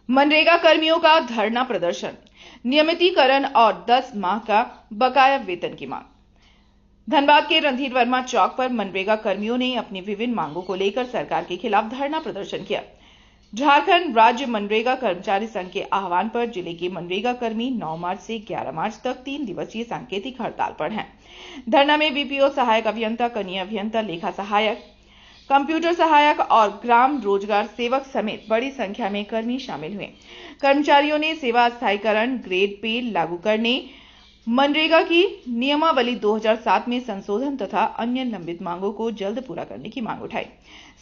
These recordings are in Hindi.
मनरेगा कर्मियों का धरना प्रदर्शन, नियमितीकरण और 10 माह का बकाया वेतन की मांग। धनबाद के रणधीर वर्मा चौक पर मनरेगा कर्मियों ने अपनी विभिन्न मांगों को लेकर सरकार के खिलाफ धरना प्रदर्शन किया। झारखंड राज्य मनरेगा कर्मचारी संघ के आह्वान पर जिले के मनरेगा कर्मी 9 मार्च से 11 मार्च तक 3 दिवसीय सांकेतिक हड़ताल पर हैं। धरना में बीपीओ सहायक अभियंता, कनीय अभियंता, लेखा सहायक, कंप्यूटर सहायक और ग्राम रोजगार सेवक समेत बड़ी संख्या में कर्मी शामिल हुए। कर्मचारियों ने सेवा स्थायीकरण, ग्रेड पे लागू करने, मनरेगा की नियमावली 2007 में संशोधन तथा अन्य लंबित मांगों को जल्द पूरा करने की मांग उठाई।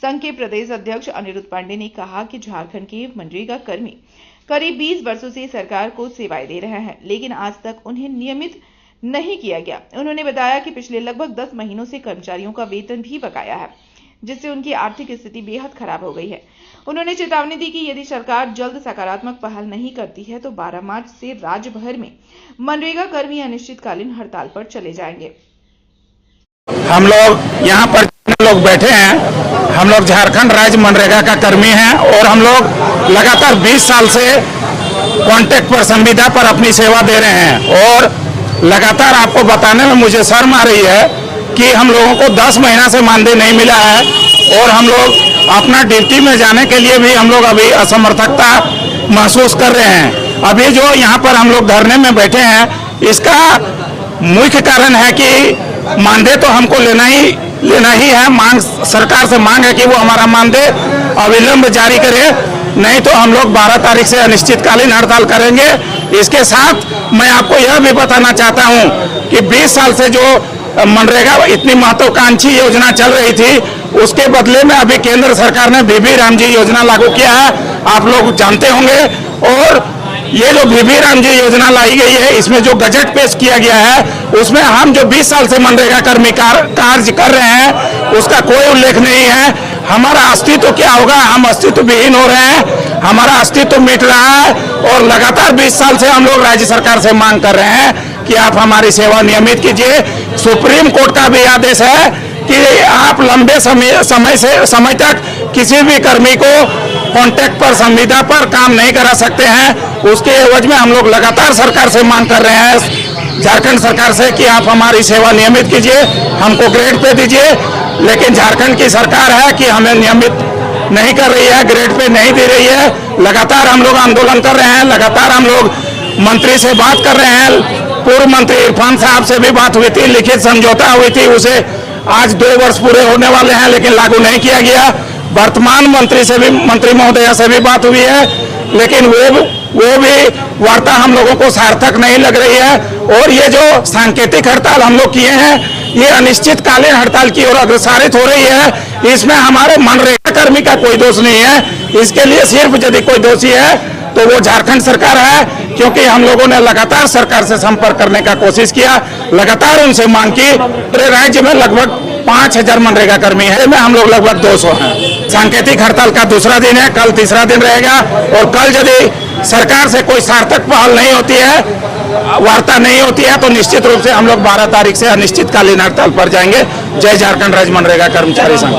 संघ के प्रदेश अध्यक्ष अनिरुद्ध पांडे ने कहा कि झारखंड के मनरेगा कर्मी करीब 20 वर्षों से सरकार को सेवाएं दे रहे हैं, लेकिन आज तक उन्हें नियमित नहीं किया गया। उन्होंने बताया कि पिछले लगभग 10 महीनों से कर्मचारियों का वेतन भी बकाया है, जिससे उनकी आर्थिक स्थिति बेहद खराब हो गई है। उन्होंने चेतावनी दी कि यदि सरकार जल्द सकारात्मक पहल नहीं करती है तो 12 मार्च से राज्य भर में मनरेगा कर्मी अनिश्चितकालीन हड़ताल पर चले जाएंगे। हम लोग यहाँ पर लोग बैठे हैं, हम लोग झारखंड राज्य मनरेगा का कर्मी हैं और हम लोग लगातार 20 साल से कॉन्ट्रैक्ट पर, संविदा पर अपनी सेवा दे रहे हैं और लगातार आपको बताने में मुझे शर्म आ रही है कि हम लोगों को 10 महीना से मानदेय नहीं मिला है और हम लोग अपना ड्यूटी में जाने के लिए भी हम लोग अभी असमर्थकता महसूस कर रहे हैं। अभी जो यहाँ पर हम लोग धरने में बैठे हैं, इसका मुख्य कारण है कि मानदेय तो हमको लेना ही है। मांग सरकार से मांग है कि वो हमारा मानदेय अविलंब जारी करे, नहीं तो हम लोग 12 तारीख से अनिश्चितकालीन हड़ताल करेंगे। इसके साथ मैं आपको यह भी बताना चाहता हूँ कि 20 साल से जो मनरेगा इतनी महत्वाकांक्षी योजना चल रही थी, उसके बदले में अभी केंद्र सरकार ने बीबी राम जी योजना लागू किया है, आप लोग जानते होंगे। और ये जो बीबी राम जी योजना लाई गई है, इसमें जो बजट पेश किया गया है, उसमें हम जो 20 साल से मनरेगा कर्मी कार्य कर रहे हैं, उसका कोई उल्लेख नहीं है। हमारा अस्तित्व क्या होगा? हम अस्तित्व विहीन हो रहे हैं, हमारा अस्तित्व मिट रहा है और लगातार 20 साल से हम लोग राज्य सरकार से मांग कर रहे हैं कि आप हमारी सेवा नियमित कीजिए। सुप्रीम कोर्ट का भी आदेश है कि आप लंबे समय तक किसी भी कर्मी को कॉन्ट्रैक्ट पर, संविदा पर काम नहीं करा सकते हैं। उसके एवज में हम लोग लगातार सरकार से मांग कर रहे हैं, झारखंड सरकार से, कि आप हमारी सेवा नियमित कीजिए, हमको ग्रेड पे दीजिए। लेकिन झारखंड की सरकार है कि हमें नियमित नहीं कर रही है, ग्रेड पे नहीं दे रही है। लगातार हम लोग आंदोलन कर रहे हैं, लगातार हम लोग मंत्री से बात कर रहे हैं। पूर्व मंत्री इरफान साहब से भी बात हुई थी, लिखित समझौता हुई थी, उसे आज 2 वर्ष पूरे होने वाले हैं, लेकिन लागू नहीं किया गया। वर्तमान मंत्री महोदया से भी बात हुई है, लेकिन वो भी वार्ता हम लोगों को सार्थक नहीं लग रही है। और ये जो सांकेतिक हड़ताल हम लोग किए हैं, ये अनिश्चितकालीन हड़ताल की ओर अग्रसरित हो रही है। इसमें हमारे मनरेगा कर्मी का कोई दोष नहीं है। इसके लिए सिर्फ यदि कोई दोषी है तो वो झारखंड सरकार है, क्योंकि हम लोगों ने लगातार सरकार से संपर्क करने का कोशिश किया, लगातार उनसे मांग की। पूरे राज्य में लगभग 5000 मनरेगा कर्मी है, में हम लोग लगभग 200 हैं। सांकेतिक हड़ताल का दूसरा दिन है, कल तीसरा दिन रहेगा और कल यदि सरकार से कोई सार्थक पहल नहीं होती है, वार्ता नहीं होती है, तो निश्चित रूप से हम लोग 12 तारीख से अनिश्चितकालीन हड़ताल पर जाएंगे। जय झारखंड राज्य मनरेगा कर्मचारी संघ।